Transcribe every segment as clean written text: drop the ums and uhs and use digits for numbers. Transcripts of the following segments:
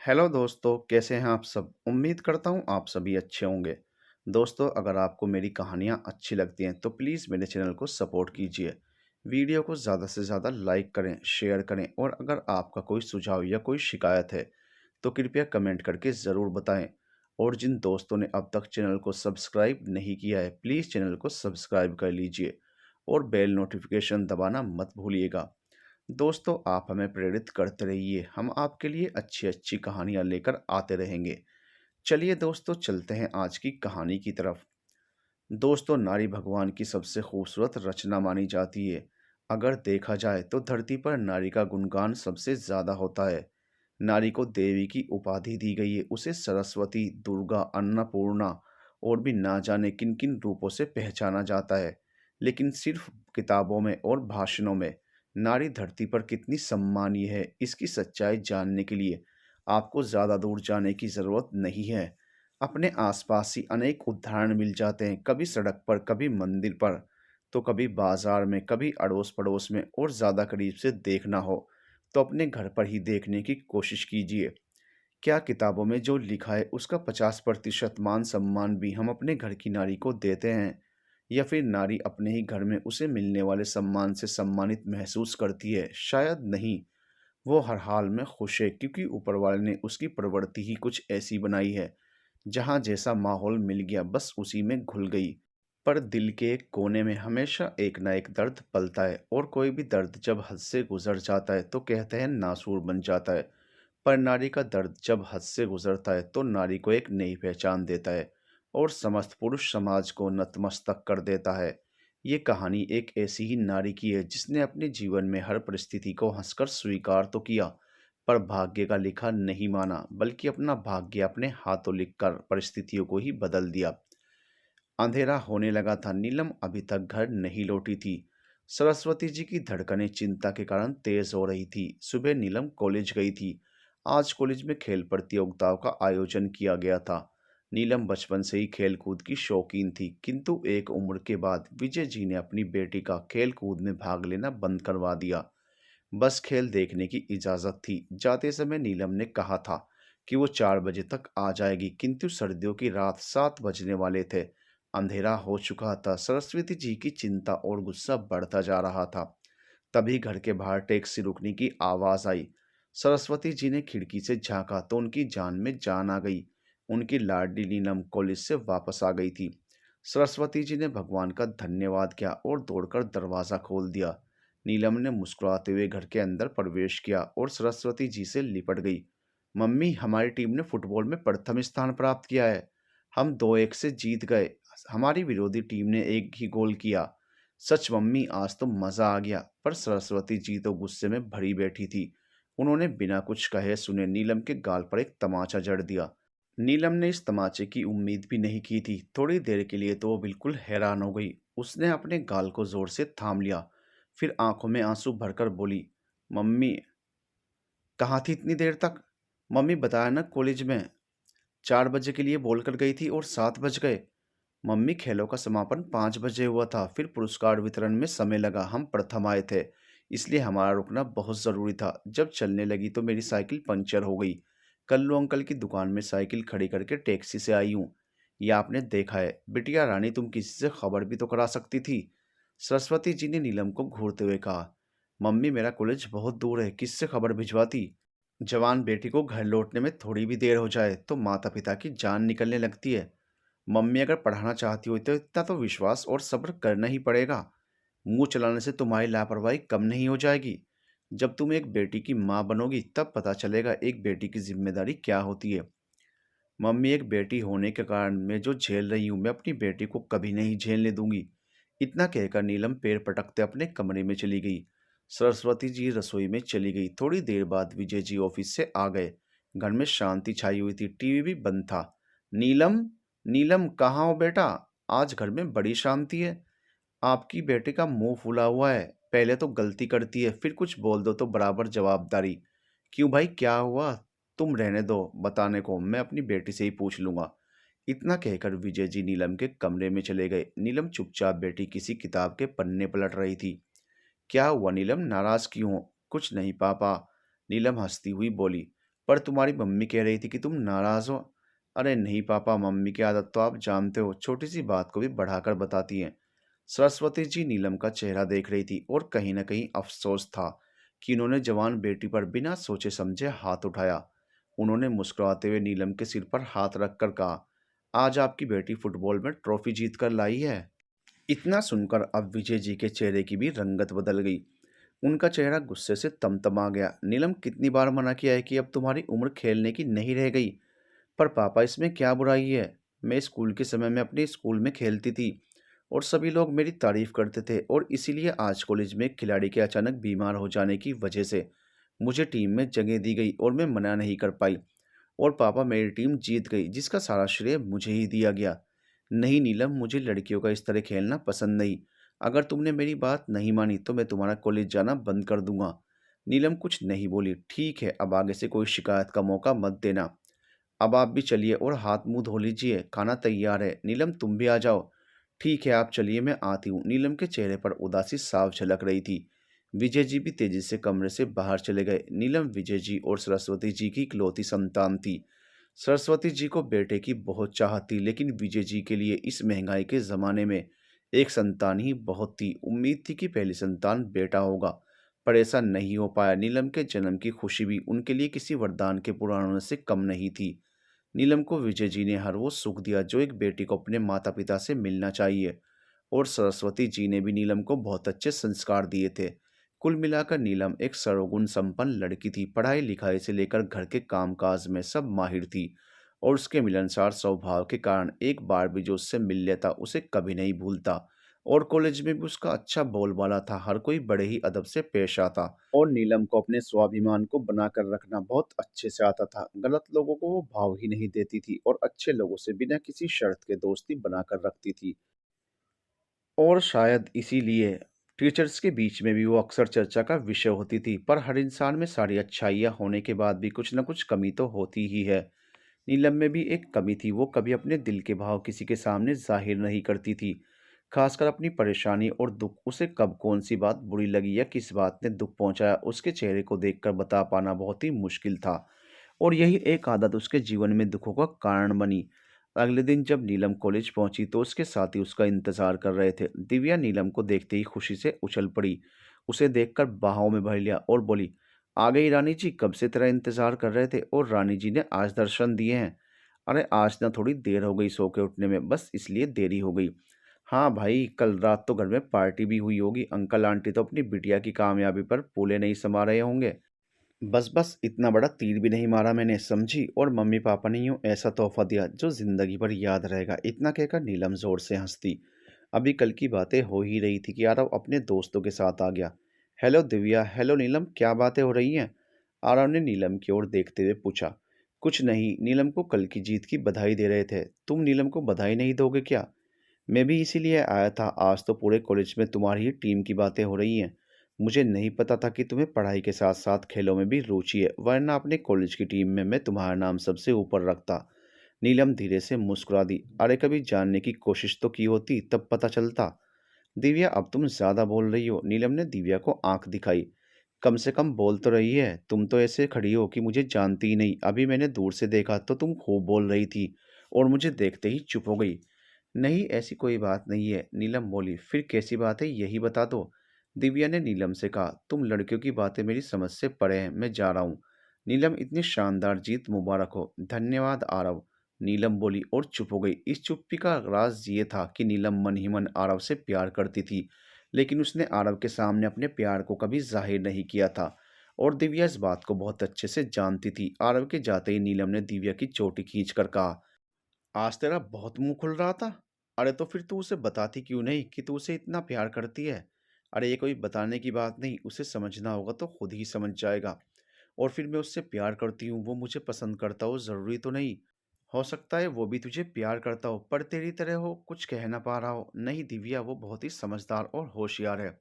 Hello दोस्तों, कैसे हैं आप सब? उम्मीद करता हूँ आप सभी अच्छे होंगे। दोस्तों, अगर आपको मेरी कहानियाँ अच्छी लगती हैं तो प्लीज़ मेरे चैनल को सपोर्ट कीजिए। वीडियो को ज़्यादा से ज़्यादा लाइक करें, शेयर करें और अगर आपका कोई सुझाव या कोई शिकायत है तो कृपया कमेंट करके ज़रूर बताएं। और जिन दोस्तों ने अब तक चैनल को सब्सक्राइब नहीं किया है, प्लीज़ चैनल को सब्सक्राइब कर लीजिए और बेल नोटिफिकेशन दबाना मत भूलिएगा। दोस्तों, आप हमें प्रेरित करते रहिए, हम आपके लिए अच्छी अच्छी कहानियाँ लेकर आते रहेंगे। चलिए दोस्तों, चलते हैं आज की कहानी की तरफ। दोस्तों, नारी भगवान की सबसे खूबसूरत रचना मानी जाती है। अगर देखा जाए तो धरती पर नारी का गुणगान सबसे ज़्यादा होता है। नारी को देवी की उपाधि दी गई है, उसे सरस्वती, दुर्गा, अन्नपूर्णा और भी ना जाने किन किन रूपों से पहचाना जाता है। लेकिन सिर्फ किताबों में और भाषणों में नारी धरती पर कितनी सम्मानीय है, इसकी सच्चाई जानने के लिए आपको ज़्यादा दूर जाने की ज़रूरत नहीं है। अपने आसपास ही अनेक उदाहरण मिल जाते हैं, कभी सड़क पर, कभी मंदिर पर, तो कभी बाजार में, कभी अड़ोस पड़ोस में, और ज़्यादा करीब से देखना हो तो अपने घर पर ही देखने की कोशिश कीजिए। क्या किताबों में जो लिखा है उसका 50% मान सम्मान भी हम अपने घर की नारी को देते हैं, या फिर नारी अपने ही घर में उसे मिलने वाले सम्मान से सम्मानित महसूस करती है? शायद नहीं। वो हर हाल में खुश है क्योंकि ऊपर वाले ने उसकी प्रवृत्ति ही कुछ ऐसी बनाई है। जहाँ जैसा माहौल मिल गया बस उसी में घुल गई। पर दिल के एक कोने में हमेशा एक ना एक दर्द पलता है, और कोई भी दर्द जब हद से गुजर जाता है तो कहते हैं नासूर बन जाता है। पर नारी का दर्द जब हद से गुजरता है तो नारी को एक नई पहचान देता है और समस्त पुरुष समाज को नतमस्तक कर देता है। ये कहानी एक ऐसी ही नारी की है जिसने अपने जीवन में हर परिस्थिति को हंसकर स्वीकार तो किया, पर भाग्य का लिखा नहीं माना, बल्कि अपना भाग्य अपने हाथों लिखकर परिस्थितियों को ही बदल दिया। अंधेरा होने लगा था, नीलम अभी तक घर नहीं लौटी थी। सरस्वती जी की धड़कनें चिंता के कारण तेज हो रही थी। सुबह नीलम कॉलेज गई थी। आज कॉलेज में खेल प्रतियोगिताओं का आयोजन किया गया था। नीलम बचपन से ही खेल कूद की शौकीन थी, किंतु एक उम्र के बाद विजय जी ने अपनी बेटी का खेल कूद में भाग लेना बंद करवा दिया। बस खेल देखने की इजाज़त थी। जाते समय नीलम ने कहा था कि वो 4 बजे तक आ जाएगी, किंतु सर्दियों की रात 7 बजने वाले थे। अंधेरा हो चुका था। सरस्वती जी की चिंता और गुस्सा बढ़ता जा रहा था। तभी घर के बाहर टैक्सी रुकने की आवाज़ आई। सरस्वती जी ने खिड़की से झांका तो उनकी जान में जान आ गई। उनकी लाडली नीलम कॉलेज से वापस आ गई थी। सरस्वती जी ने भगवान का धन्यवाद किया और दौड़कर दरवाज़ा खोल दिया। नीलम ने मुस्कुराते हुए घर के अंदर प्रवेश किया और सरस्वती जी से लिपट गई। मम्मी, हमारी टीम ने फुटबॉल में प्रथम स्थान प्राप्त किया है। हम 2-1 से जीत गए। हमारी विरोधी टीम ने एक ही गोल किया। सच मम्मी, आज तो मज़ा आ गया। पर सरस्वती जी तो गुस्से में भरी बैठी थी। उन्होंने बिना कुछ कहे सुने नीलम के गाल पर एक तमाचा जड़ दिया। नीलम ने इस तमाचे की उम्मीद भी नहीं की थी। थोड़ी देर के लिए तो वो बिल्कुल हैरान हो गई। उसने अपने गाल को जोर से थाम लिया, फिर आंखों में आंसू भरकर बोली, मम्मी, कहाँ थी इतनी देर तक? मम्मी, बताया ना, कॉलेज में 4 बजे के लिए बोल कर गई थी और 7 बज गए। मम्मी, खेलों का समापन 5 बजे हुआ था, फिर पुरस्कार वितरण में समय लगा, हम प्रथम आए थे, इसलिए हमारा रुकना बहुत ज़रूरी था। जब चलने लगी तो मेरी साइकिल पंचर हो गई। कल्लू अंकल की दुकान में साइकिल खड़ी करके टैक्सी से आई हूँ। ये आपने देखा है। बिटिया रानी, तुम किसी से खबर भी तो करा सकती थी। सरस्वती जी ने नीलम को घूरते हुए कहा। मम्मी, मेरा कॉलेज बहुत दूर है, किससे खबर भिजवाती? जवान बेटी को घर लौटने में थोड़ी भी देर हो जाए तो माता पिता की जान निकलने लगती है। मम्मी, अगर पढ़ाना चाहती हो तो इतना तो विश्वास और सब्र करना ही पड़ेगा। मुंह चलाने से तुम्हारी लापरवाही कम नहीं हो जाएगी। जब तुम एक बेटी की माँ बनोगी तब पता चलेगा एक बेटी की जिम्मेदारी क्या होती है। मम्मी, एक बेटी होने के कारण मैं जो झेल रही हूँ मैं अपनी बेटी को कभी नहीं झेलने दूंगी। इतना कहकर नीलम पैर पटकते अपने कमरे में चली गई। सरस्वती जी रसोई में चली गई। थोड़ी देर बाद विजय जी ऑफिस से आ गए। घर में शांति छाई हुई थी, टीवी भी बंद था। नीलम, नीलम, कहाँ हो बेटा? आज घर में बड़ी शांति है। आपकी बेटे का मुंह फूला हुआ है। पहले तो गलती करती है, फिर कुछ बोल दो तो बराबर जवाबदारी। क्यों भाई, क्या हुआ? तुम रहने दो, बताने को मैं अपनी बेटी से ही पूछ लूंगा। इतना कहकर विजय जी नीलम के कमरे में चले गए। नीलम चुपचाप बेटी किसी किताब के पन्ने पलट रही थी। क्या हुआ नीलम, नाराज क्यों हो? कुछ नहीं पापा, नीलम हंसती हुई बोली। पर तुम्हारी मम्मी कह रही थी कि तुम नाराज़ हो। अरे नहीं पापा, मम्मी की आदत तो आप जानते हो, छोटी सी बात को भी बढ़ाकर बताती हैं। सरस्वती जी नीलम का चेहरा देख रही थी और कहीं न कहीं अफ़सोस था कि उन्होंने जवान बेटी पर बिना सोचे समझे हाथ उठाया। उन्होंने मुस्कुराते हुए नीलम के सिर पर हाथ रखकर कहा, आज आपकी बेटी फुटबॉल में ट्रॉफ़ी जीत कर लाई है। इतना सुनकर अब विजय जी के चेहरे की भी रंगत बदल गई। उनका चेहरा गुस्से से तमतमा गया। नीलम, कितनी बार मना किया है कि अब तुम्हारी उम्र खेलने की नहीं रह गई। पर पापा, इसमें क्या बुराई है? मैं स्कूल के समय में अपने स्कूल में खेलती थी और सभी लोग मेरी तारीफ करते थे, और इसीलिए आज कॉलेज में एक खिलाड़ी के अचानक बीमार हो जाने की वजह से मुझे टीम में जगह दी गई और मैं मना नहीं कर पाई। और पापा, मेरी टीम जीत गई जिसका सारा श्रेय मुझे ही दिया गया। नहीं नीलम, मुझे लड़कियों का इस तरह खेलना पसंद नहीं। अगर तुमने मेरी बात नहीं मानी तो मैं तुम्हारा कॉलेज जाना बंद कर दूंगा। नीलम कुछ नहीं बोली। ठीक है, अब आगे से कोई शिकायत का मौका मत देना। अब आप भी चलिए और हाथ मुंह धो लीजिए, खाना तैयार है। नीलम, तुम भी आ जाओ। ठीक है, आप चलिए, मैं आती हूँ। नीलम के चेहरे पर उदासी साफ झलक रही थी। विजय जी भी तेजी से कमरे से बाहर चले गए। नीलम विजय जी और सरस्वती जी की इकलौती संतान थी। सरस्वती जी को बेटे की बहुत चाहत थी, लेकिन विजय जी के लिए इस महंगाई के ज़माने में एक संतान ही बहुत थी। उम्मीद थी कि पहली संतान बेटा होगा, पर ऐसा नहीं हो पाया। नीलम के जन्म की खुशी भी उनके लिए किसी वरदान के पूरा होने से कम नहीं थी। नीलम को विजय जी ने हर वो सुख दिया जो एक बेटी को अपने माता पिता से मिलना चाहिए, और सरस्वती जी ने भी नीलम को बहुत अच्छे संस्कार दिए थे। कुल मिलाकर नीलम एक सर्वगुण संपन्न लड़की थी। पढ़ाई लिखाई से लेकर घर के कामकाज में सब माहिर थी, और उसके मिलनसार स्वभाव के कारण एक बार भी जो उससे मिल लेता उसे कभी नहीं भूलता। और कॉलेज में भी उसका अच्छा बोलबाला था, हर कोई बड़े ही अदब से पेश आता। और नीलम को अपने स्वाभिमान को बनाकर रखना बहुत अच्छे से आता था। गलत लोगों को वो भाव ही नहीं देती थी और अच्छे लोगों से बिना किसी शर्त के दोस्ती बनाकर रखती थी। और शायद इसीलिए टीचर्स के बीच में भी वो अक्सर चर्चा का विषय होती थी। पर हर इंसान में सारी अच्छाइयाँ होने के बाद भी कुछ न कुछ कमी तो होती ही है। नीलम में भी एक कमी थी, वो कभी अपने दिल के भाव किसी के सामने जाहिर नहीं करती थी। खासकर अपनी परेशानी और दुख, उसे कब कौन सी बात बुरी लगी या किस बात ने दुख पहुंचाया, उसके चेहरे को देखकर बता पाना बहुत ही मुश्किल था। और यही एक आदत उसके जीवन में दुखों का कारण बनी। अगले दिन जब नीलम कॉलेज पहुंची तो उसके साथी उसका इंतजार कर रहे थे। दिव्या नीलम को देखते ही खुशी से उछल पड़ी, उसे देखकर बाहों में भर लिया और बोली, आ गई रानी जी, कब से तेरा इंतजार कर रहे थे और रानी जी ने आज दर्शन दिए हैं। अरे आज ना थोड़ी देर हो गई सो के उठने में, बस इसलिए देरी हो गई। हाँ भाई, कल रात तो घर में पार्टी भी हुई होगी, अंकल आंटी तो अपनी बिटिया की कामयाबी पर फूले नहीं समा रहे होंगे। बस बस, इतना बड़ा तीर भी नहीं मारा मैंने, समझी। और मम्मी पापा ने यूँ ऐसा तोहफा दिया जो जिंदगी भर याद रहेगा। इतना कहकर नीलम जोर से हंसती। अभी कल की बातें हो ही रही थी कि आरव अपने दोस्तों के साथ आ गया। हेलो दिव्या, हेलो नीलम, क्या बातें हो रही हैं? आरव ने नीलम की ओर देखते हुए पूछा। कुछ नहीं, नीलम को कल की जीत की बधाई दे रहे थे। तुम नीलम को बधाई नहीं दोगे क्या? मैं भी इसीलिए आया था। आज तो पूरे कॉलेज में तुम्हारी ही टीम की बातें हो रही हैं। मुझे नहीं पता था कि तुम्हें पढ़ाई के साथ साथ खेलों में भी रुचि है, वरना अपने कॉलेज की टीम में मैं तुम्हारा नाम सबसे ऊपर रखता। नीलम धीरे से मुस्कुरा दी। अरे कभी जानने की कोशिश तो की होती, तब पता चलता। दिव्या, अब तुम ज्यादा बोल रही हो। नीलम ने दिव्या को आंख दिखाई। कम से कम बोल तो रही है। तुम तो ऐसे खड़ी हो कि मुझे जानती ही नहीं। अभी मैंने दूर से देखा तो तुम खूब बोल रही थी और मुझे देखते ही चुप हो गई। नहीं, ऐसी कोई बात नहीं है, नीलम बोली। फिर कैसी बात है, यही बता दो। दिव्या ने नीलम से कहा, तुम लड़कियों की बातें मेरी समझ से परे हैं, मैं जा रहा हूँ। नीलम, इतनी शानदार जीत मुबारक हो। धन्यवाद आरव, नीलम बोली और चुप हो गई। इस चुप्पी का राज ये था कि नीलम मन ही मन आरव से प्यार करती थी, लेकिन उसने आरव के सामने अपने प्यार को कभी जाहिर नहीं किया था। और दिव्या इस बात को बहुत अच्छे से जानती थी। आरव के जाते ही नीलम ने दिव्या की चोटी खींच कर कहा, आज तेरा बहुत मुंह खुल रहा था। अरे तो फिर तू उसे बताती क्यों नहीं कि तू उसे इतना प्यार करती है? अरे ये कोई बताने की बात नहीं, उसे समझना होगा तो खुद ही समझ जाएगा। और फिर मैं उससे प्यार करती हूँ, वो मुझे पसंद करता हो ज़रूरी तो नहीं। हो सकता है वो भी तुझे प्यार करता हो, पर तेरी तरह हो, कुछ कह ना पा रहा हो। नहीं दिव्या, वो बहुत ही समझदार और होशियार है।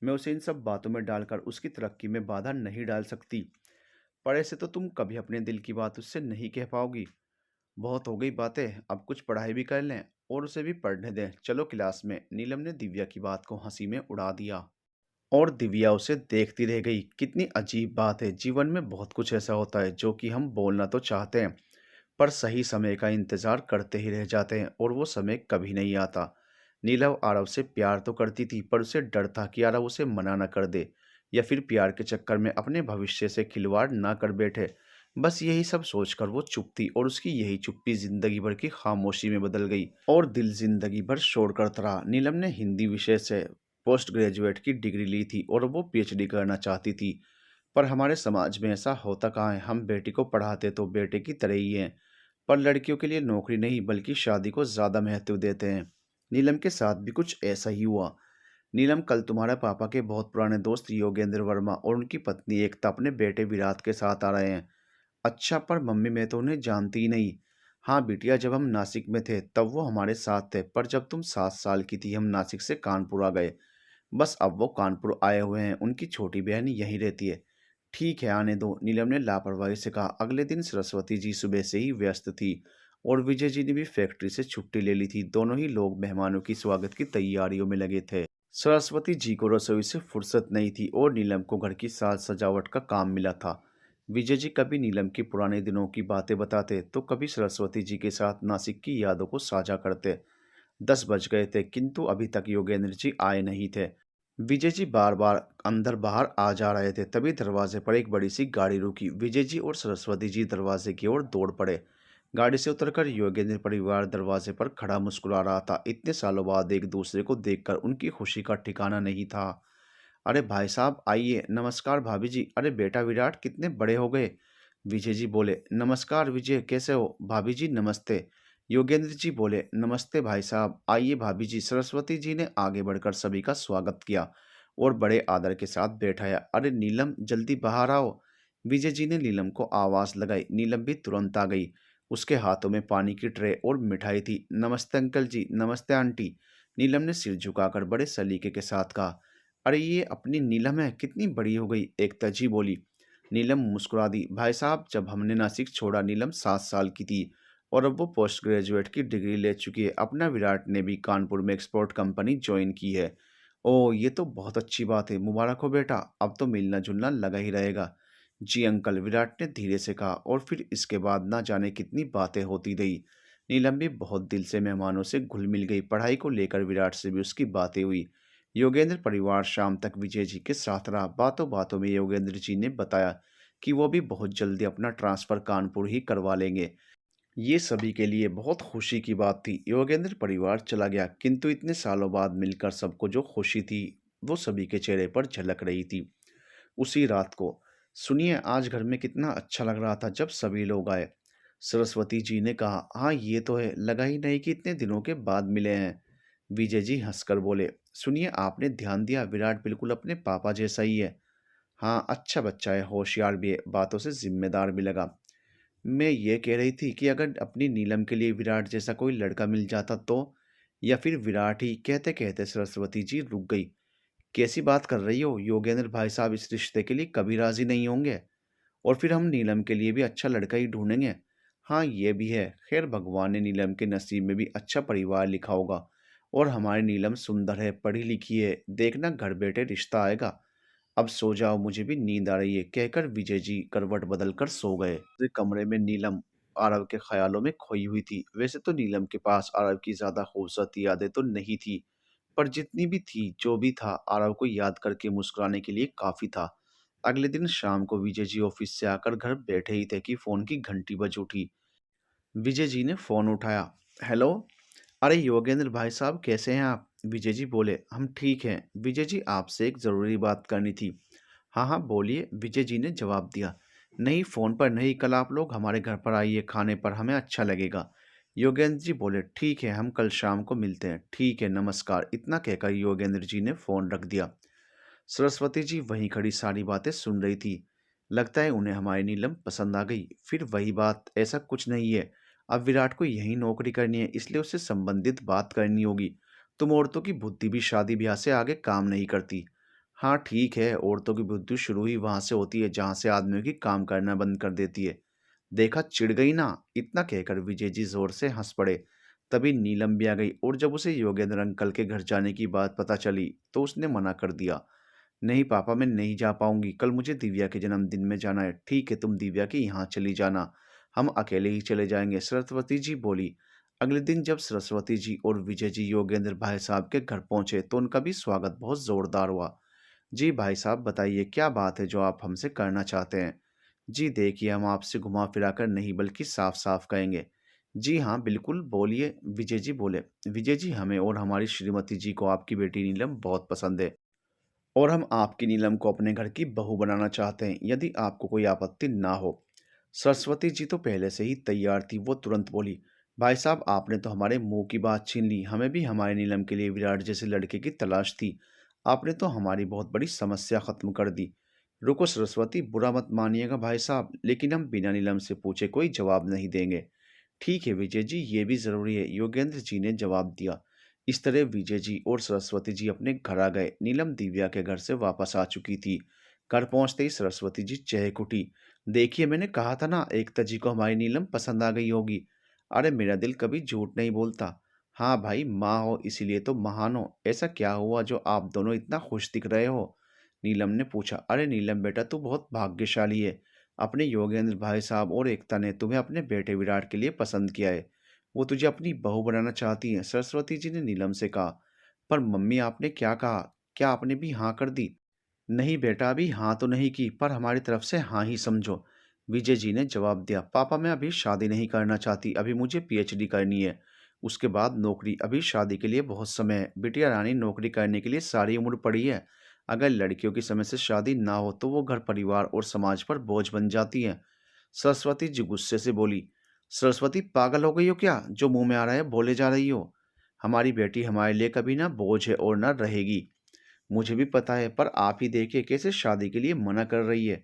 मैं उसे इन सब बातों में डालकर उसकी तरक्की में बाधा नहीं डाल सकती। पर ऐसे तो तुम कभी अपने दिल की बात उससे नहीं कह पाओगी। बहुत हो गई बातें, अब कुछ पढ़ाई भी कर लें और उसे भी पढ़ने दें। चलो क्लास में। नीलम ने दिव्या की बात को हंसी में उड़ा दिया। और दिव्या उसे देखती रह गई। कितनी अजीब बात है, जीवन में बहुत कुछ ऐसा होता है जो कि हम बोलना तो चाहते हैं, पर सही समय का इंतजार करते ही रह जाते हैं और वो समय कभी नहीं आता। नीलव आरव से प्यार तो करती थी, पर उसे डर था कि आरव उसे मना न कर दे या फिर प्यार के चक्कर में अपने भविष्य से खिलवाड़ ना कर बैठे। बस यही सब सोचकर वो चुप थी और उसकी यही चुप्पी जिंदगी भर की खामोशी में बदल गई और दिल जिंदगी भर शोर करता रहा। नीलम ने हिंदी विषय से पोस्ट ग्रेजुएट की डिग्री ली थी और वो पीएचडी करना चाहती थी, पर हमारे समाज में ऐसा होता कहाँ है। हम बेटी को पढ़ाते तो बेटे की तरह ही हैं, पर लड़कियों के लिए नौकरी नहीं बल्कि शादी को ज़्यादा महत्व देते हैं। नीलम के साथ भी कुछ ऐसा ही हुआ। नीलम, कल तुम्हारे पापा के बहुत पुराने दोस्त योगेंद्र वर्मा और उनकी पत्नी एकता अपने बेटे विराट के साथ आ रहे हैं। अच्छा, पर मम्मी मैं तो उन्हें जानती ही नहीं। हाँ बिटिया, जब हम नासिक में थे तब वो हमारे साथ थे, पर जब तुम 7 साल की थी हम नासिक से कानपुर आ गए। बस अब वो कानपुर आए हुए हैं, उनकी छोटी बहन यहीं रहती है। ठीक है, आने दो, नीलम ने लापरवाही से कहा। अगले दिन सरस्वती जी सुबह से ही व्यस्त थी और विजय जी ने भी फैक्ट्री से छुट्टी ले ली थी। दोनों ही लोग मेहमानों की स्वागत की तैयारियों में लगे थे। सरस्वती जी को रसोई से फुर्सत नहीं थी और नीलम को घर की साज सजावट का काम मिला था। विजय जी कभी नीलम की पुराने दिनों की बातें बताते तो कभी सरस्वती जी के साथ नासिक की यादों को साझा करते। 10 बज गए थे किंतु अभी तक योगेंद्र जी आए नहीं थे। विजय जी बार बार अंदर बाहर आ जा रहे थे, तभी दरवाजे पर एक बड़ी सी गाड़ी रुकी। विजय जी और सरस्वती जी दरवाजे की ओर दौड़ पड़े। गाड़ी से उतरकर योगेंद्र परिवार दरवाजे पर खड़ा मुस्कुरा रहा था। इतने सालों बाद एक दूसरे को देखकर उनकी खुशी का ठिकाना नहीं था। अरे भाई साहब आइए। नमस्कार भाभी जी। अरे बेटा विराट कितने बड़े हो गए। विजय जी बोले। नमस्कार विजय, कैसे हो। भाभी जी नमस्ते। योगेंद्र जी बोले। नमस्ते भाई साहब, आइए भाभी जी। सरस्वती जी ने आगे बढ़कर सभी का स्वागत किया और बड़े आदर के साथ बैठाया। अरे नीलम जल्दी बाहर आओ। विजय जी ने नीलम को आवाज लगाई। नीलम भी तुरंत आ गई। उसके हाथों में पानी की ट्रे और मिठाई थी। नमस्ते अंकल जी। नमस्ते आंटी। नीलम ने सिर झुकाकर बड़े सलीके के साथ कहा। अरे ये अपनी नीलम है, कितनी बड़ी हो गई। एकता जी बोली। नीलम मुस्कुरा दी। भाई साहब, जब हमने नासिक छोड़ा नीलम 7 साल की थी और अब वो पोस्ट ग्रेजुएट की डिग्री ले चुकी है। अपना विराट ने भी कानपुर में एक्सपोर्ट कंपनी ज्वाइन की है। ओह, ये तो बहुत अच्छी बात है, मुबारक हो बेटा। अब तो मिलना जुलना लगा ही रहेगा। जी अंकल, विराट ने धीरे से कहा और फिर इसके बाद ना जाने कितनी बातें होती रही। नीलम भी बहुत दिल से मेहमानों से घुल मिल गई। पढ़ाई को लेकर विराट से भी उसकी बातें हुई। योगेंद्र परिवार शाम तक विजय जी के साथ रहा। बातों बातों में योगेंद्र जी ने बताया कि वो भी बहुत जल्दी अपना ट्रांसफ़र कानपुर ही करवा लेंगे। ये सभी के लिए बहुत खुशी की बात थी। योगेंद्र परिवार चला गया किंतु इतने सालों बाद मिलकर सबको जो खुशी थी वो सभी के चेहरे पर झलक रही थी। उसी रात को, सुनिए, आज घर में कितना अच्छा लग रहा था जब सभी लोग आए। सरस्वती जी ने कहा। हाँ ये तो है, लगा ही नहीं कि इतने दिनों के बाद मिले हैं। विजय जी हंसकर बोले। सुनिए, आपने ध्यान दिया, विराट बिल्कुल अपने पापा जैसा ही है। हाँ, अच्छा बच्चा है, होशियार भी है, बातों से जिम्मेदार भी लगा। मैं ये कह रही थी कि अगर अपनी नीलम के लिए विराट जैसा कोई लड़का मिल जाता तो, या फिर विराट ही। कहते कहते सरस्वती जी रुक गई। कैसी बात कर रही हो योगेंद्र भाई साहब, इस रिश्ते के लिए कभी राजी नहीं होंगे और फिर हम नीलम के लिए भी अच्छा लड़का ही ढूंढेंगे। हाँ ये भी है, खैर भगवान ने नीलम के नसीब में भी अच्छा परिवार लिखा होगा और हमारी नीलम सुंदर है, पढ़ी लिखी है, देखना घर बैठे रिश्ता आएगा। अब सो जाओ, मुझे भी नींद आ रही है, कहकर विजय जी करवट बदलकर सो गए। दूसरे कमरे में नीलम आरव के ख्यालों में खोई हुई थी। वैसे तो नीलम के पास आरव की ज्यादा खूबसूरत यादें तो नहीं थी, पर जितनी भी थी जो भी था आरव को याद करके मुस्कुराने के लिए काफी था। अगले दिन शाम को विजय जी ऑफिस से आकर घर बैठे ही थे कि फोन की घंटी बज उठी। विजय जी ने फोन उठाया। हेलो। अरे योगेंद्र भाई साहब, कैसे हैं आप। विजय जी बोले। हम ठीक हैं विजय जी, आपसे एक ज़रूरी बात करनी थी। हाँ हाँ बोलिए, विजय जी ने जवाब दिया। नहीं, फ़ोन पर नहीं, कल आप लोग हमारे घर पर आइए खाने पर, हमें अच्छा लगेगा। योगेंद्र जी बोले। ठीक है, हम कल शाम को मिलते हैं। ठीक है, नमस्कार। इतना कहकर योगेंद्र जी ने फ़ोन रख दिया। सरस्वती जी वहीं खड़ी सारी बातें सुन रही थी। लगता है उन्हें हमारी नीलम पसंद आ गई। फिर वही बात, ऐसा कुछ नहीं है। अब विराट को यही नौकरी करनी है, इसलिए उससे संबंधित बात करनी होगी। तुम औरतों की बुद्धि भी शादी ब्याह से आगे काम नहीं करती। हाँ ठीक है, औरतों की बुद्धि शुरू ही वहां से होती है जहां से आदमियों की काम करना बंद कर देती है। देखा, चिढ़ गई ना। इतना कहकर विजय जी जोर से हंस पड़े। तभी नीलम भी आ गई और जब उसे योगेंद्र अंकल के घर जाने की बात पता चली तो उसने मना कर दिया। नहीं पापा, मैं नहीं जा पाऊंगी, कल मुझे दिव्या के जन्मदिन में जाना है। ठीक है, तुम दिव्या के यहाँ चली जाना, हम अकेले ही चले जाएंगे, सरस्वती जी बोली। अगले दिन जब सरस्वती जी और विजय जी योगेंद्र भाई साहब के घर पहुंचे तो उनका भी स्वागत बहुत जोरदार हुआ। जी भाई साहब, बताइए क्या बात है जो आप हमसे करना चाहते हैं? जी देखिए, हम आपसे घुमा फिरा कर नहीं बल्कि साफ साफ कहेंगे। जी हाँ, बिल्कुल बोलिए, विजय जी बोले। विजय जी, हमें और हमारी श्रीमती जी को आपकी बेटी नीलम बहुत पसंद है और हम आपकी नीलम को अपने घर की बहू बनाना चाहते हैं, यदि आपको कोई आपत्ति ना हो। सरस्वती जी तो पहले से ही तैयार थी, वो तुरंत बोली, भाई साहब आपने तो हमारे मुंह की बात छीन ली, हमें भी हमारे नीलम के लिए विराट जैसे लड़के की तलाश थी। आपने तो हमारी बहुत बड़ी समस्या खत्म कर दी। रुको सरस्वती, बुरा मत मानिएगा भाई साहब, लेकिन हम बिना नीलम से पूछे कोई जवाब नहीं देंगे। ठीक है विजय जी, ये भी जरूरी है, योगेंद्र जी ने जवाब दिया। इस तरह विजय जी और सरस्वती जी अपने घर आ गए। नीलम दिव्या के घर से वापस आ चुकी थी। घर पहुंचते ही सरस्वती जी चहक उठी। देखिए, मैंने कहा था ना, एकता जी को हमारी नीलम पसंद आ गई होगी। अरे मेरा दिल कभी झूठ नहीं बोलता। हाँ भाई, माँ हो इसीलिए तो महान हो। ऐसा क्या हुआ जो आप दोनों इतना खुश दिख रहे हो? नीलम ने पूछा। अरे नीलम बेटा, तू बहुत भाग्यशाली है। अपने योगेंद्र भाई साहब और एकता ने तुम्हें अपने बेटे विराट के लिए पसंद किया है। वो तुझे अपनी बहू बनाना चाहती हैं, सरस्वती जी ने नीलम से कहा। पर मम्मी, आपने क्या कहा? क्या आपने भी हाँ कर दी? नहीं बेटा, अभी हाँ तो नहीं की, पर हमारी तरफ से हाँ ही समझो, विजय जी ने जवाब दिया। पापा, मैं अभी शादी नहीं करना चाहती, अभी मुझे पीएचडी करनी है, उसके बाद नौकरी, अभी शादी के लिए बहुत समय है। बिटिया रानी, नौकरी करने के लिए सारी उम्र पड़ी है। अगर लड़कियों की समय से शादी ना हो तो वो घर परिवार और समाज पर बोझ बन जाती है। सरस्वती जी गुस्से से बोली। सरस्वती, पागल हो गई हो क्या? जो मुंह में आ रहा है बोले जा रही हो। हमारी बेटी हमारे लिए कभी ना बोझ है और ना रहेगी। मुझे भी पता है, पर आप ही देखिए कैसे शादी के लिए मना कर रही है।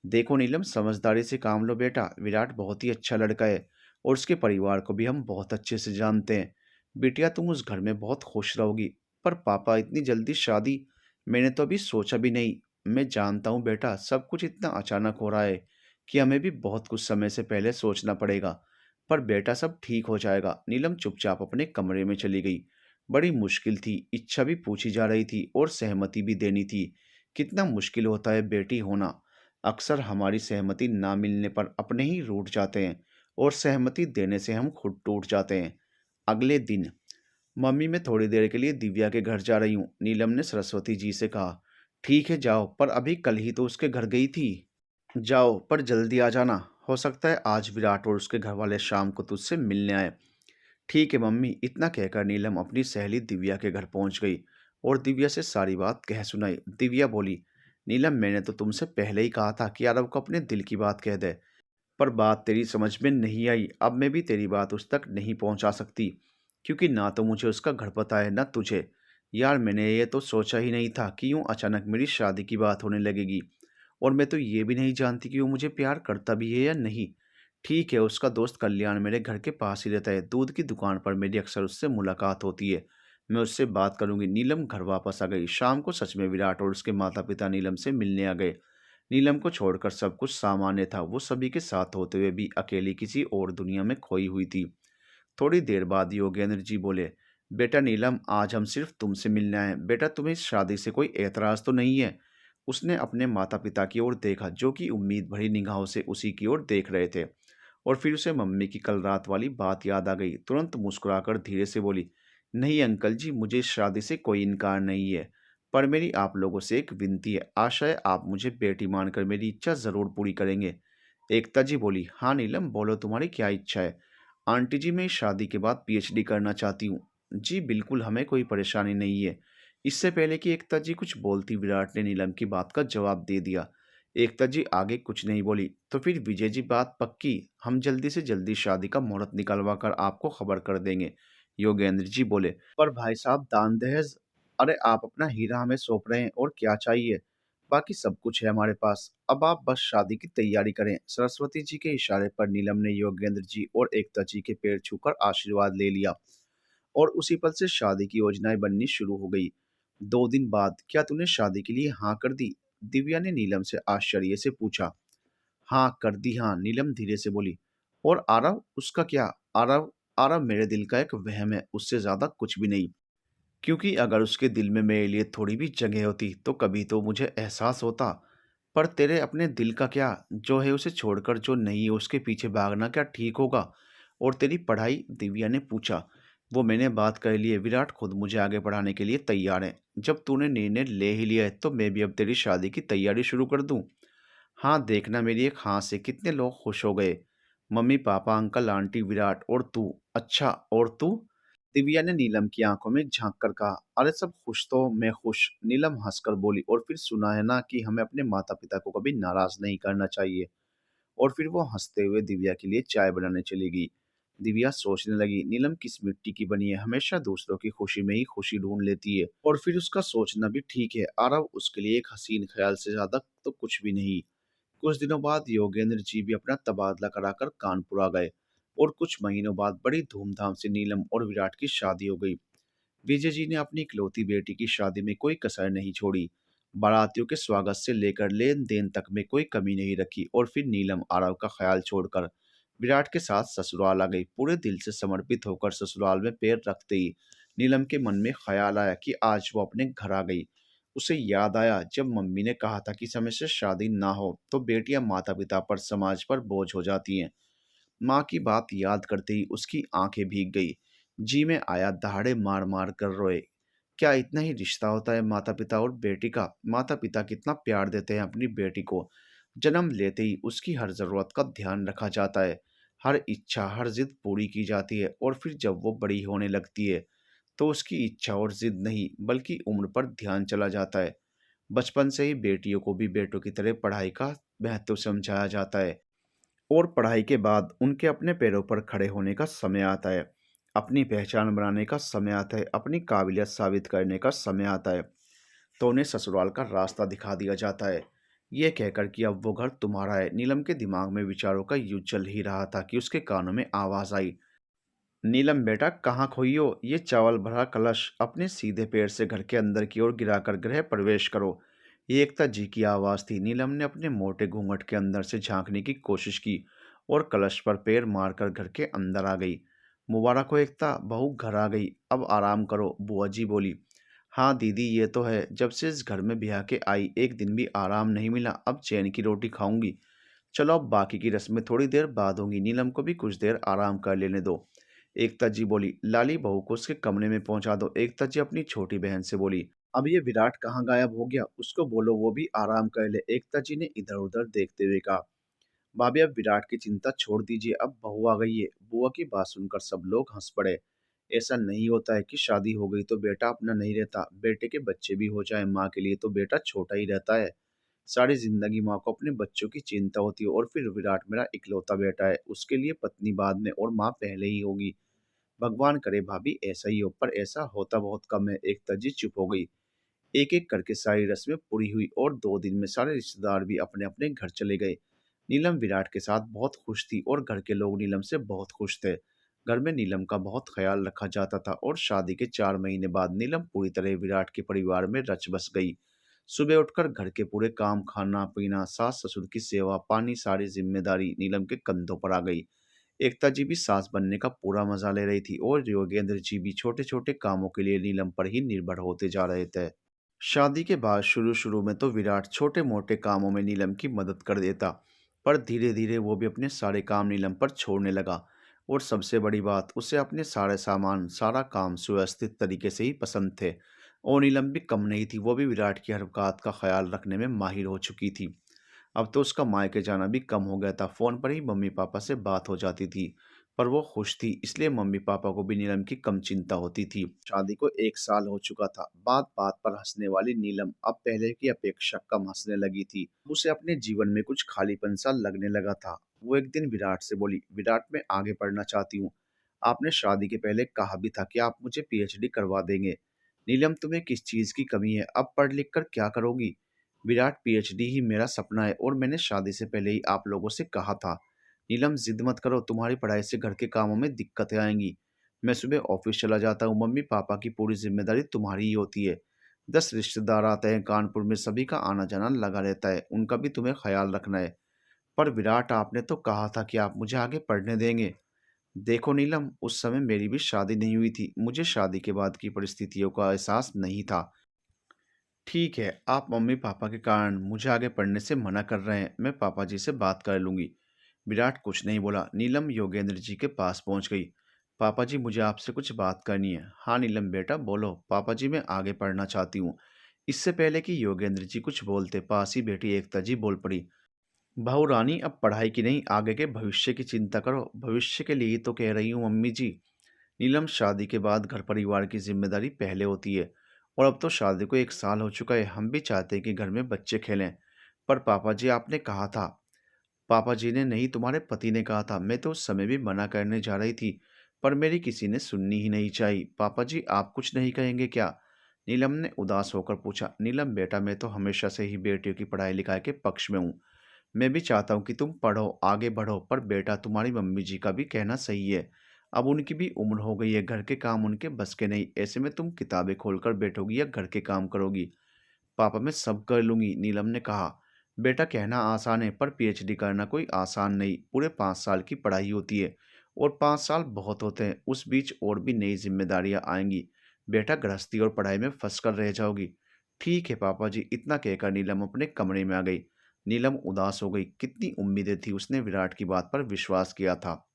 देखो नीलम, समझदारी से काम लो बेटा, विराट बहुत ही अच्छा लड़का है और उसके परिवार को भी हम बहुत अच्छे से जानते हैं। बिटिया, तुम उस घर में बहुत खुश रहोगी। पर पापा, इतनी जल्दी शादी? मैंने तो अभी सोचा भी नहीं। मैं जानता हूँ बेटा, सब कुछ इतना अचानक हो रहा है कि हमें भी बहुत कुछ समय से पहले सोचना पड़ेगा। पर बेटा, सब ठीक हो जाएगा। नीलम चुपचाप अपने कमरे में चली गई। बड़ी मुश्किल थी, इच्छा भी पूछी जा रही थी और सहमति भी देनी थी। कितना मुश्किल होता है बेटी होना। अक्सर हमारी सहमति ना मिलने पर अपने ही रूठ जाते हैं और सहमति देने से हम खुद टूट जाते हैं। अगले दिन, मम्मी, मैं थोड़ी देर के लिए दिव्या के घर जा रही हूँ, नीलम ने सरस्वती जी से कहा। ठीक है जाओ, पर अभी कल ही तो उसके घर गई थी। जाओ, पर जल्दी आ जाना, हो सकता है आज विराट और उसके घर वाले शाम को तुझसे मिलने आए। ठीक है मम्मी, इतना कहकर नीलम अपनी सहेली दिव्या के घर पहुंच गई और दिव्या से सारी बात कह सुनाई। दिव्या बोली, नीलम, मैंने तो तुमसे पहले ही कहा था कि आरव को अपने दिल की बात कह दे, पर बात तेरी समझ में नहीं आई। अब मैं भी तेरी बात उस तक नहीं पहुंचा सकती, क्योंकि ना तो मुझे उसका घर पता है ना तुझे। यार, मैंने ये तो सोचा ही नहीं था कि यूं अचानक मेरी शादी की बात होने लगेगी, और मैं तो ये भी नहीं जानती कि वो मुझे प्यार करता भी है या नहीं। ठीक है, उसका दोस्त कल्याण मेरे घर के पास ही रहता है, दूध की दुकान पर मेरी अक्सर उससे मुलाकात होती है, मैं उससे बात करूंगी। नीलम घर वापस आ गई। शाम को सच में विराट और उसके माता पिता नीलम से मिलने आ गए। नीलम को छोड़कर सब कुछ सामान्य था, वो सभी के साथ होते हुए भी अकेली किसी और दुनिया में खोई हुई थी। थोड़ी देर बाद योगेंद्र जी बोले, बेटा नीलम, आज हम सिर्फ तुमसे मिलने आए हैं। बेटा, तुम्हें इस शादी से कोई एतराज़ तो नहीं है? उसने अपने माता पिता की ओर देखा, जो कि उम्मीद भरी निगाहों से उसी की ओर देख रहे थे, और फिर उसे मम्मी की कल रात वाली बात याद आ गई। तुरंत मुस्कुराकर धीरे से बोली, नहीं अंकल जी, मुझे इस शादी से कोई इनकार नहीं है, पर मेरी आप लोगों से एक विनती है। आशा है आप मुझे बेटी मानकर मेरी इच्छा ज़रूर पूरी करेंगे। एकता जी बोली, हाँ नीलम, बोलो तुम्हारी क्या इच्छा है? आंटी जी, मैं इस शादी के बाद पीएचडी करना चाहती हूँ। जी बिल्कुल, हमें कोई परेशानी नहीं है। इससे पहले कि एकता जी कुछ बोलती, विराट ने नीलम की बात का जवाब दे दिया। एकता जी आगे कुछ नहीं बोली। तो फिर विजय जी, बात पक्की? हम जल्दी से जल्दी शादी का मुहूर्त निकलवा कर आपको खबर कर देंगे, योगेंद्र जी बोले। पर भाई साहब, दान दहेज? अरे आप अपना हीरा हमें सौंप रहे हैं, और क्या चाहिए? बाकी सब कुछ है हमारे पास, अब आप बस शादी की तैयारी करें। सरस्वती जी के इशारे पर नीलम ने योगेंद्र जी और एकता जी के पैर छूकर आशीर्वाद ले लिया, और उसी पल से शादी की योजनाएं बननी शुरू हो गई। 2 दिन बाद, क्या तूने शादी के लिए हाँ कर दी? दिव्या ने नीलम से आश्चर्य से पूछा। हाँ कर दी, हाँ, नीलम धीरे से बोली। और आरव, उसका क्या? आरव, आरव मेरे दिल का एक वहम है, उससे ज्यादा कुछ भी नहीं। क्योंकि अगर उसके दिल में मेरे लिए थोड़ी भी जगह होती तो कभी तो मुझे एहसास होता। पर तेरे अपने दिल का क्या, जो है उसे छोड़कर जो नहीं है उसके पीछे भागना क्या ठीक होगा? और तेरी पढ़ाई? दिव्या ने पूछा। वो मैंने बात कर ली है, विराट खुद मुझे आगे बढ़ाने के लिए तैयार है। जब तूने निर्णय ले ही लिया है तो मैं भी अब तेरी शादी की तैयारी शुरू कर दूं। हाँ, देखना मेरी एक हाँ से कितने लोग खुश हो गए। Mummy papa uncle aunty Virat और तू। अच्छा, और तू? दिव्या ने नीलम की आंखों में झांक कर कहा। अरे सब खुश तो मैं खुश, नीलम हंसकर बोली। और फिर सुना है ना कि हमें अपने माता पिता को कभी नाराज नहीं करना चाहिए। और फिर वो हंसते हुए दिव्या के लिए चाय बनाने चली गई। दिव्या सोचने लगी, नीलम किस मिट्टी की बनी है, हमेशा दूसरों की खुशी में ही खुशी ढूंढ लेती है। और फिर उसका सोचना भी ठीक है, आरव उसके लिए एक हसीन ख्याल से ज्यादा तो कुछ भी नहीं। कुछ दिनों बाद योगेंद्र जी भी अपना तबादला कराकर कानपुर आ गए। और कुछ महीनों बाद बड़ी धूमधाम से नीलम और विराट की शादी हो गई। विजय जी ने अपनी इकलौती बेटी की शादी में कोई कसर नहीं छोड़ी। बारातियों के स्वागत से लेकर लेन देन तक में कोई कमी नहीं रखी। और फिर नीलम आरव का ख्याल छोड़कर विराट के साथ ससुराल आ गई। पूरे दिल से समर्पित होकर ससुराल में पैर रखते ही नीलम के मन में ख्याल आया कि आज वो अपने घर आ गई। उसे याद आया जब मम्मी ने कहा था कि समय से शादी ना हो तो बेटियां माता पिता पर समाज पर बोझ हो जाती हैं। माँ की बात याद करते ही उसकी आंखें भीग गई। जी में आया, दहाड़े मार मार कर रोए। क्या इतना ही रिश्ता होता है माता पिता और बेटी का? माता पिता कितना प्यार देते हैं अपनी बेटी को। जन्म लेते ही उसकी हर जरूरत का ध्यान रखा जाता है। हर इच्छा हर जिद पूरी की जाती है। और फिर जब वो बड़ी होने लगती है तो उसकी इच्छा और जिद नहीं बल्कि उम्र पर ध्यान चला जाता है। बचपन से ही बेटियों को भी बेटों की तरह पढ़ाई का महत्व समझाया जाता है। और पढ़ाई के बाद उनके अपने पैरों पर खड़े होने का समय आता है। अपनी पहचान बनाने का समय आता है, अपनी काबिलियत साबित करने का समय आता है। तो उन्हें ससुराल का रास्ता दिखा दिया जाता है, ये कहकर कि अब वो घर तुम्हारा है। नीलम के दिमाग में विचारों का युद्ध चल ही रहा था कि उसके कानों में आवाज आई। नीलम बेटा, कहाँ खोई हो? ये चावल भरा कलश अपने सीधे पैर से घर के अंदर की ओर गिराकर गृह प्रवेश करो। ये एकता जी की आवाज़ थी। नीलम ने अपने मोटे घूंघट के अंदर से झांकने की कोशिश की और कलश पर पैर मारकर घर के अंदर आ गई। मुबारक हो एकता, बहू घर आ गई, अब आराम करो, बुआ जी बोली। हाँ दीदी, ये तो है, जब से इस घर में ब्याह के आई एक दिन भी आराम नहीं मिला, अब चैन की रोटी खाऊंगी। चलो अब बाकी की रस्में थोड़ी देर बाद होंगी, नीलम को भी कुछ देर आराम कर लेने दो। एकता जी बोली। लाली बहू को उसके कमरे में पहुंचा दो, एकता जी अपनी छोटी बहन से बोली। अब ये विराट कहाँ गायब हो गया, उसको बोलो वो भी आराम कर ले, एकता जी ने इधर उधर देखते हुए कहा। भाभी अब विराट की चिंता छोड़ दीजिए, अब बहू आ गई है। बुआ की बात सुनकर सब लोग हंस पड़े। ऐसा नहीं होता है कि शादी हो गई तो बेटा अपना नहीं रहता, बेटे के बच्चे भी हो जाए माँ के लिए तो बेटा छोटा ही रहता है। सारी जिंदगी माँ को अपने बच्चों की चिंता होती है। और फिर विराट मेरा इकलौता बेटा है, उसके लिए पत्नी बाद में और माँ पहले ही होगी। भगवान करे भाभी ऐसा ही हो, पर ऐसा होता बहुत कम है। एकता जी चुप हो गई। एक एक करके सारी रस्में पूरी हुई और 2 दिन में सारे रिश्तेदार भी अपने अपने घर चले गए। नीलम विराट के साथ बहुत खुश थी और घर के लोग नीलम से बहुत खुश थे। घर में नीलम का बहुत ख्याल रखा जाता था और शादी के 4 महीने बाद नीलम पूरी तरह विराट के परिवार में रच बस गई। सुबह उठकर घर के पूरे काम, खाना पीना, सास ससुर की सेवा पानी, सारी जिम्मेदारी नीलम के कंधों पर आ गई। एकता जी भी सास बनने का पूरा मजा ले रही थी और योगेंद्र जी भी छोटे छोटे कामों के लिए नीलम पर ही निर्भर होते जा रहे थे। शादी के बाद शुरू शुरू में तो विराट छोटे मोटे कामों में नीलम की मदद कर देता, पर धीरे धीरे वो भी अपने सारे काम नीलम पर छोड़ने लगा। और सबसे बड़ी बात, उसे अपने सारे सामान सारा काम सुव्यवस्थित तरीके से ही पसंद थे। और नीलम भी कम नहीं थी, वो भी विराट की हर बात का ख्याल रखने में माहिर हो चुकी थी। अब तो उसका मायके जाना भी कम हो गया था, फ़ोन पर ही मम्मी पापा से बात हो जाती थी। पर वो खुश थी, इसलिए मम्मी पापा को भी नीलम की कम चिंता होती थी। शादी को 1 साल हो चुका था। बात बात पर हंसने वाली नीलम अब पहले की अपेक्षा कम हंसने लगी थी। उसे अपने जीवन में कुछ खालीपन सा लगने लगा था। वो एक दिन विराट से बोली, विराट मैं आगे पढ़ना चाहती हूँ। आपने शादी के पहले कहा भी था कि आप मुझे पीएचडी करवा देंगे। नीलम तुम्हें किस चीज़ की कमी है, अब पढ़ लिख कर क्या करोगी? विराट, पीएचडी ही मेरा सपना है और मैंने शादी से पहले ही आप लोगों से कहा था। नीलम जिद मत करो, तुम्हारी पढ़ाई से घर के कामों में दिक्कतें आएंगी। मैं सुबह ऑफिस चला जाता हूँ, मम्मी पापा की पूरी जिम्मेदारी तुम्हारी ही होती है। 10 रिश्तेदार आते हैं कानपुर में, सभी का आना जाना लगा रहता है, उनका भी तुम्हें ख्याल रखना है। पर विराट, आपने तो कहा था कि आप मुझे आगे पढ़ने देंगे। देखो नीलम, उस समय मेरी भी शादी नहीं हुई थी। मुझे शादी के बाद की परिस्थितियों का एहसास नहीं था। ठीक है, आप मम्मी-पापा के कारण मुझे आगे पढ़ने से मना कर रहे हैं। मैं पापा जी से बात कर लूँगी। विराट कुछ नहीं बोला। नीलम योगेंद्र जी के पास पहुँच गई। पापा जी, मुझे आपसे कुछ बात करनी है। हाँ नीलम बेटा, बोलो। पापा जी, मैं आगे पढ़ना चाहती हूँ। इससे पहले कि योगेंद्र जी कुछ बोलते, पास ही बैठी एकता जी बोल पड़ी। बहू रानी, अब पढ़ाई की नहीं, आगे के भविष्य की चिंता करो। भविष्य के लिए ही तो कह रही हूँ मम्मी जी। नीलम, शादी के बाद घर परिवार की जिम्मेदारी पहले होती है, और अब तो शादी को 1 साल हो चुका है। हम भी चाहते हैं कि घर में बच्चे खेलें। पर पापा जी, आपने कहा था। पापा जी ने नहीं, तुम्हारे पति ने कहा था। मैं तो उस समय भी मना करने जा रही थी, पर मेरी किसी ने सुननी ही नहीं चाहिए। पापा जी, आप कुछ नहीं कहेंगे क्या? नीलम ने उदास होकर पूछा। नीलम बेटा, मैं तो हमेशा से ही बेटियों की पढ़ाई लिखाई के पक्ष में हूँ। मैं भी चाहता हूँ कि तुम पढ़ो, आगे बढ़ो, पर बेटा, तुम्हारी मम्मी जी का भी कहना सही है। अब उनकी भी उम्र हो गई है, घर के काम उनके बस के नहीं। ऐसे में तुम किताबें खोलकर बैठोगी या घर के काम करोगी? पापा, मैं सब कर लूंगी, नीलम ने कहा। बेटा, कहना आसान है, पर पीएचडी करना कोई आसान नहीं। पूरे 5 साल की पढ़ाई होती है, और 5 साल बहुत होते हैं। उस बीच और भी नई जिम्मेदारियां आएंगी। बेटा, गृहस्थी और पढ़ाई में फंस कर रह जाओगी। ठीक है पापा जी, इतना कहकर नीलम अपने कमरे में आ गई। नीलम उदास हो गई। कितनी उम्मीदें थी, उसने विराट की बात पर विश्वास किया था।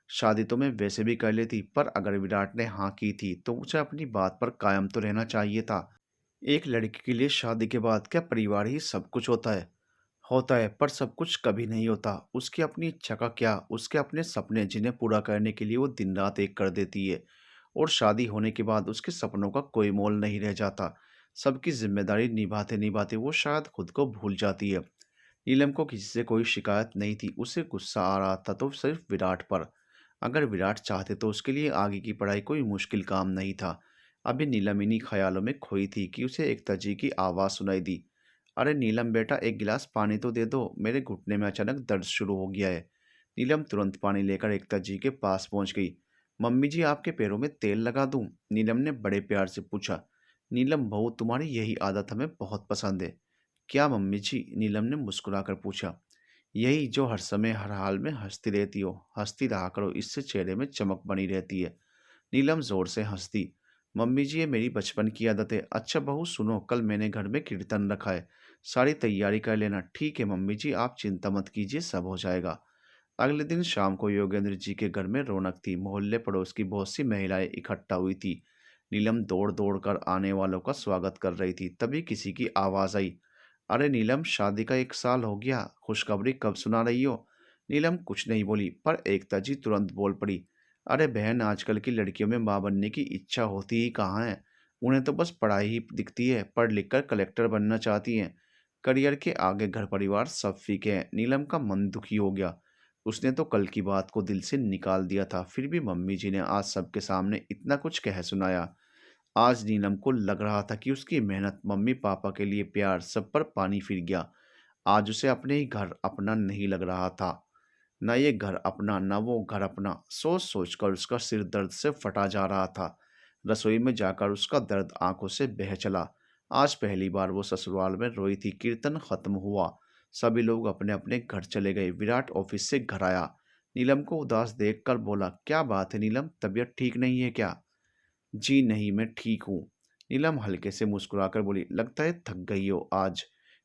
शादी तो मैं वैसे भी कर लेती, पर अगर विराट ने हाँ की थी तो उसे अपनी बात पर कायम तो रहना चाहिए था। एक लड़की के लिए शादी के बाद क्या परिवार ही सब कुछ होता है? होता है, पर सब कुछ कभी नहीं होता। उसकी अपनी इच्छा का क्या, उसके अपने सपने जिन्हें पूरा करने के लिए वो दिन रात एक कर देती है। और शादी होने के बाद उसके सपनों का कोई मोल नहीं रह जाता। सबकी जिम्मेदारी निभाते निभाते वो शायद खुद को भूल जाती है। नीलम को किसी से कोई शिकायत नहीं थी। उसे गुस्सा आ रहा था तो सिर्फ विराट पर। अगर विराट चाहते तो उसके लिए आगे की पढ़ाई कोई मुश्किल काम नहीं था। अभी नीलम इन्हीं ख्यालों में खोई थी कि उसे एकता जी की आवाज़ सुनाई दी। अरे नीलम बेटा, एक गिलास पानी तो दे दो, मेरे घुटने में अचानक दर्द शुरू हो गया है। नीलम तुरंत पानी लेकर एकता जी के पास पहुंच गई। मम्मी जी, आपके पैरों में तेल लगा दूं? नीलम ने बड़े प्यार से पूछा। नीलम बहू, तुम्हारी यही आदत हमें बहुत पसंद है। क्या मम्मी जी? नीलम ने मुस्कुराकर पूछा। यही जो हर समय हर हाल में हंसती रहती हो। हंसती रहा करो, इससे चेहरे में चमक बनी रहती है। नीलम जोर से हंस दी। मम्मी जी, ये मेरी बचपन की आदत है। अच्छा बहू सुनो, कल मैंने घर में कीर्तन रखा है, सारी तैयारी कर लेना। ठीक है मम्मी जी, आप चिंता मत कीजिए, सब हो जाएगा। अगले दिन शाम को योगेंद्र जी के घर में रौनक थी। मोहल्ले पड़ोस की बहुत सी महिलाएं इकट्ठा हुई थी। नीलम दौड़ दौड़ कर आने वालों का स्वागत कर रही थी। तभी किसी की आवाज आई। अरे नीलम, शादी का 1 साल हो गया, खुशखबरी कब सुना रही हो? नीलम कुछ नहीं बोली, पर एकता जी तुरंत बोल पड़ी। अरे बहन, आजकल की लड़कियों में माँ बनने की इच्छा होती ही कहाँ है। उन्हें तो बस पढ़ाई ही दिखती है। पढ़ लिख कर कलेक्टर बनना चाहती हैं। करियर के आगे घर परिवार सब फीके हैं। नीलम का मन दुखी हो गया। उसने तो कल की बात को दिल से निकाल दिया था, फिर भी मम्मी जी ने आज सबके सामने इतना कुछ कह सुनाया। आज नीलम को लग रहा था कि उसकी मेहनत, मम्मी पापा के लिए प्यार, सब पर पानी फिर गया। आज उसे अपने ही घर अपना नहीं लग रहा था। ना ये घर अपना, ना वो घर अपना। सोच सोच कर उसका सिर दर्द से फटा जा रहा था। रसोई में जाकर उसका दर्द आंखों से बह चला। आज पहली बार वो ससुराल में रोई थी। कीर्तन खत्म हुआ, सभी लोग अपने अपने घर चले गए। विराट ऑफिस से घर आया। नीलम को उदास देखकर बोला, क्या बात है नीलम, तबीयत ठीक नहीं है क्या? जी नहीं, मैं ठीक हूँ। नीलम हल्के से मुस्कुराकर बोली, लगता है थक गई हो आज।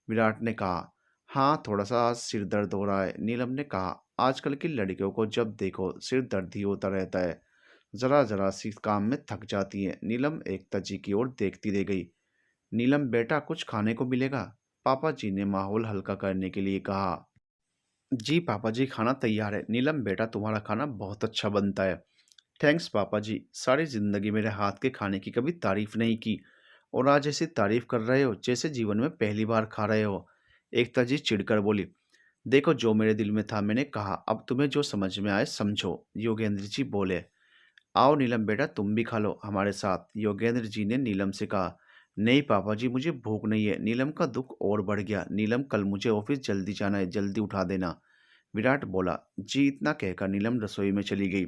विराट ने कहा, हाँ थोड़ा सा आज सिर दर्द हो रहा है। नीलम ने कहा, आजकल की लड़कियों को जब देखो सिर दर्द ही होता रहता है। जरा जरा सी काम में थक जाती है। नीलम एकता जी की ओर देखती रह गई। नीलम बेटा, कुछ खाने को मिलेगा? पापा जी ने माहौल हल्का करने के लिए कहा। जी पापा जी, खाना तैयार है। नीलम बेटा, तुम्हारा खाना बहुत अच्छा बनता है। थैंक्स पापा जी, सारी जिंदगी मेरे हाथ के खाने की कभी तारीफ नहीं की, और आज ऐसी तारीफ कर रहे हो जैसे जीवन में पहली बार खा रहे हो। एकता जी चिढ़कर बोली। देखो, जो मेरे दिल में था मैंने कहा, अब तुम्हें जो समझ में आए समझो। योगेंद्र जी बोले। आओ नीलम बेटा, तुम भी खा लो हमारे साथ, योगेंद्र जी ने नीलम से कहा। नहीं पापा जी, मुझे भूख नहीं है। नीलम का दुख और बढ़ गया। नीलम, कल मुझे ऑफिस जल्दी जाना है, जल्दी उठा देना। विराट बोला। जी, इतना कहकर नीलम रसोई में चली गई।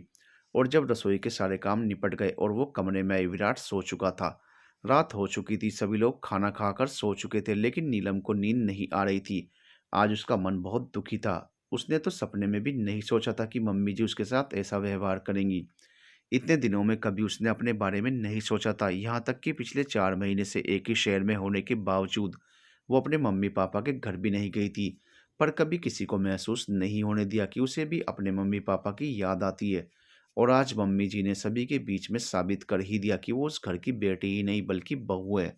और जब रसोई के सारे काम निपट गए और वो कमरे में आई, विराट सो चुका था। रात हो चुकी थी, सभी लोग खाना खाकर सो चुके थे, लेकिन नीलम को नींद नहीं आ रही थी। आज उसका मन बहुत दुखी था। उसने तो सपने में भी नहीं सोचा था कि मम्मी जी उसके साथ ऐसा व्यवहार करेंगी। इतने दिनों में कभी उसने अपने बारे में नहीं सोचा था, यहाँ तक कि पिछले 4 महीने से एक ही शहर में होने के बावजूद वो अपने मम्मी-पापा के घर भी नहीं गई थी। पर कभी किसी को महसूस नहीं होने दिया कि उसे भी अपने मम्मी-पापा की याद आती है। और आज मम्मी जी ने सभी के बीच में साबित कर ही दिया कि वो उस घर की बेटी ही नहीं बल्कि बहू है।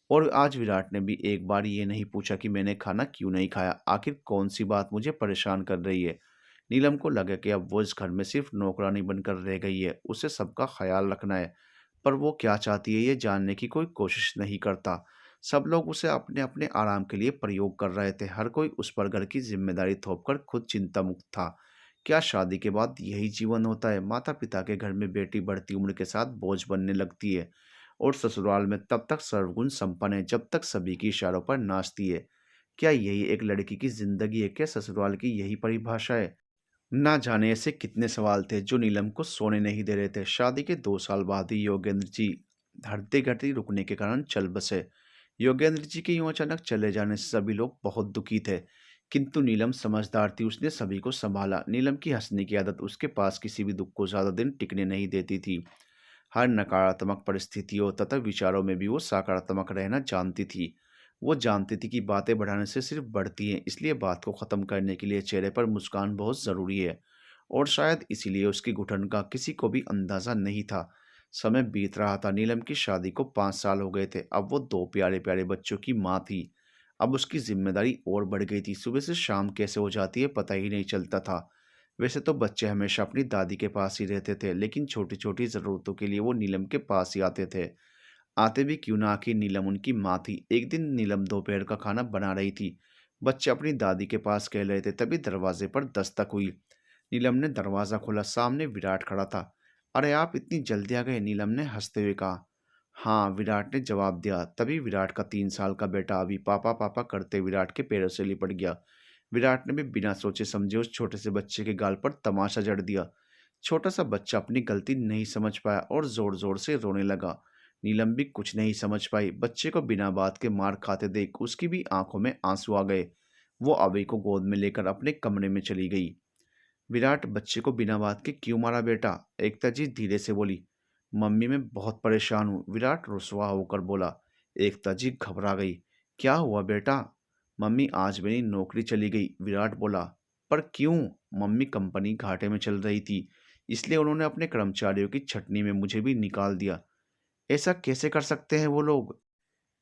और आज विराट ने भी एक बार ये नहीं पूछा कि मैंने खाना क्यों नहीं खाया, आखिर कौन-सी बात मुझे परेशान कर रही है। नीलम को लगा कि अब वो इस घर में सिर्फ नौकरानी बनकर रह गई है, उसे सबका ख्याल रखना है। पर वो क्या चाहती है ये जानने की कोई कोशिश नहीं करता। सब लोग उसे अपने-अपने आराम के लिए प्रयोग कर रहे थे, हर कोई उस पर घर की ज़िम्मेदारी थोपकर खुद चिंता मुक्त था। क्या शादी के बाद यही जीवन होता है? माता-पिता के घर में बेटी बढ़ती उम्र के साथ बोझ बनने लगती है और ससुराल में तब तक सर्वगुण संपन्न है जब तक सभी की इशारों पर नाचती है। क्या यही एक लड़की की ज़िंदगी है? क्या ससुराल की यही परिभाषा है? ना जाने ऐसे कितने सवाल थे जो नीलम को सोने नहीं दे रहे थे। शादी के 2 साल बाद ही योगेंद्र जी हड्डी-गड्डी रुकने के कारण चल बसे। योगेंद्र जी के यूँ अचानक चले जाने से सभी लोग बहुत दुखी थे, किंतु नीलम समझदार थी, उसने सभी को सँभाला। नीलम की हँसने की आदत उसके पास किसी भी दुःख को ज़्यादा दिन टिकने नहीं देती थी। हर नकारात्मक परिस्थितियों तथा विचारों में भी वो सकारात्मक रहना जानती थी। वो जानती थी कि बातें बढ़ाने से सिर्फ बढ़ती हैं, इसलिए बात को ख़त्म करने के लिए चेहरे पर मुस्कान बहुत ज़रूरी है। और शायद इसीलिए उसकी घुटन का किसी को भी अंदाज़ा नहीं था। समय बीत रहा था, नीलम की शादी को 5 साल हो गए थे। अब वो 2 प्यारे-प्यारे बच्चों की माँ थी। अब उसकी ज़िम्मेदारी और बढ़ गई थी। सुबह से शाम कैसे हो जाती है पता ही नहीं चलता था। वैसे तो बच्चे हमेशा अपनी दादी के पास ही रहते थे, लेकिन छोटी-छोटी ज़रूरतों के लिए वो नीलम के पास ही आते थे। आते भी क्यों ना, आखिर नीलम उनकी माँ थी। एक दिन नीलम दोपहर का खाना बना रही थी। बच्चे अपनी दादी के पास खेल रहे थे, तभी दरवाजे पर दस्तक हुई। नीलम ने दरवाज़ा खोला, सामने विराट खड़ा था। "अरे! आप इतनी जल्दी आ गए?" नीलम ने हँसते हुए कहा। "हाँ," विराट ने जवाब दिया। तभी विराट का 3 साल का बेटा अभी पापा, पापा करते विराट के पैरों से लिपट गया। विराट ने भी बिना सोचे समझे उस छोटे से बच्चे के गाल पर तमाचा जड़ दिया। छोटा सा बच्चा अपनी गलती नहीं समझ पाया और जोर-जोर से रोने लगा। नीलम भी कुछ नहीं समझ पाई। बच्चे को बिना बात के मार खाते देख उसकी भी आंखों में आंसू आ गए। वो अभय को गोद में लेकर अपने कमरे में चली गई। विराट, बच्चे को बिना बात के क्यों मारा बेटा? एकता जी धीरे से बोली। मम्मी, मैं बहुत परेशान हूँ, विराट रुसवा होकर बोला। एकता जी घबरा गई। क्या हुआ बेटा? मम्मी, आज मेरी नौकरी चली गई, विराट बोला। पर क्यों? मम्मी, कंपनी घाटे में चल रही थी, इसलिए उन्होंने अपने कर्मचारियों की छटनी में मुझे भी निकाल दिया। ऐसा कैसे कर सकते हैं वो लोग?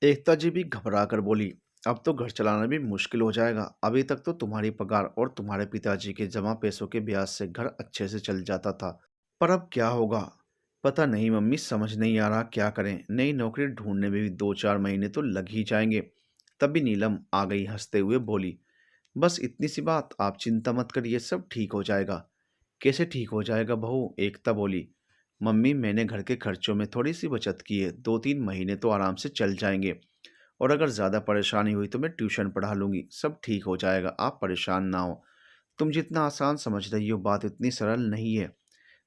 एकता जी भी घबरा कर बोली। अब तो घर चलाना भी मुश्किल हो जाएगा। अभी तक तो तुम्हारी पगार और तुम्हारे पिताजी के जमा पैसों के ब्याज से घर अच्छे से चल जाता था, पर अब क्या होगा? पता नहीं मम्मी, समझ नहीं आ रहा क्या करें। नई नौकरी ढूंढने में भी 2-4 महीने तो लग ही जाएंगे। तभी नीलम आ गई, हंसते हुए बोली। बस इतनी सी बात, आप चिंता मत करिए, सब ठीक हो जाएगा। कैसे ठीक हो जाएगा बहू? एकता बोली। मम्मी, मैंने घर के खर्चों में थोड़ी सी बचत की है, 2-3 महीने तो आराम से चल जाएंगे। और अगर ज़्यादा परेशानी हुई तो मैं ट्यूशन पढ़ा लूँगी, सब ठीक हो जाएगा, आप परेशान ना हो। तुम जितना आसान समझ रही हो, बात इतनी सरल नहीं है।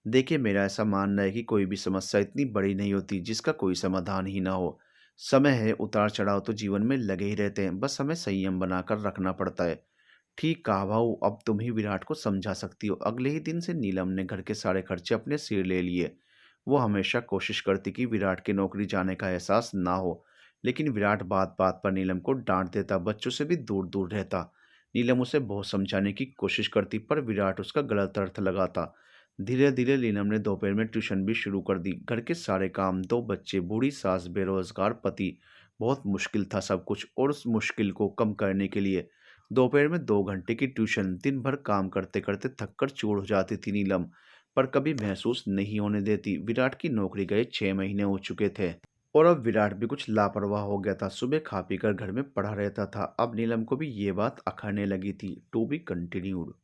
देखिए, मेरा ऐसा मानना है कि कोई भी समस्या इतनी बड़ी नहीं होती जिसका कोई समाधान ही ना हो। समय है, उतार चढ़ाव तो जीवन में लगे ही रहते हैं, बस हमें संयम बनाकर रखना पड़ता है। ठीक कहा भाऊ, अब तुम ही विराट को समझा सकती हो। अगले ही दिन से नीलम ने घर के सारे खर्चे अपने सिर ले लिए। वो हमेशा कोशिश करती कि विराट के नौकरी जाने का एहसास ना हो, लेकिन विराट बात बात पर नीलम को डांट देता, बच्चों से भी दूर दूर रहता। नीलम उसे बहुत समझाने की कोशिश करती, पर विराट उसका गलत अर्थ लगाता। धीरे धीरे नीलम ने दोपहर में ट्यूशन भी शुरू कर दी। घर के सारे काम, 2 बच्चे, बूढ़ी सास, बेरोजगार पति, बहुत मुश्किल था सब कुछ। और उस मुश्किल को कम करने के लिए दोपहर में 2 घंटे की ट्यूशन, दिन भर काम करते करते थक कर चूर हो जाती थी नीलम, पर कभी महसूस नहीं होने देती। विराट की नौकरी गए 6 महीने हो चुके थे और अब विराट भी कुछ लापरवाह हो गया था। सुबह खा पी कर घर में पड़ा रहता था। अब नीलम को भी ये बात अखरने लगी थी। To be continued.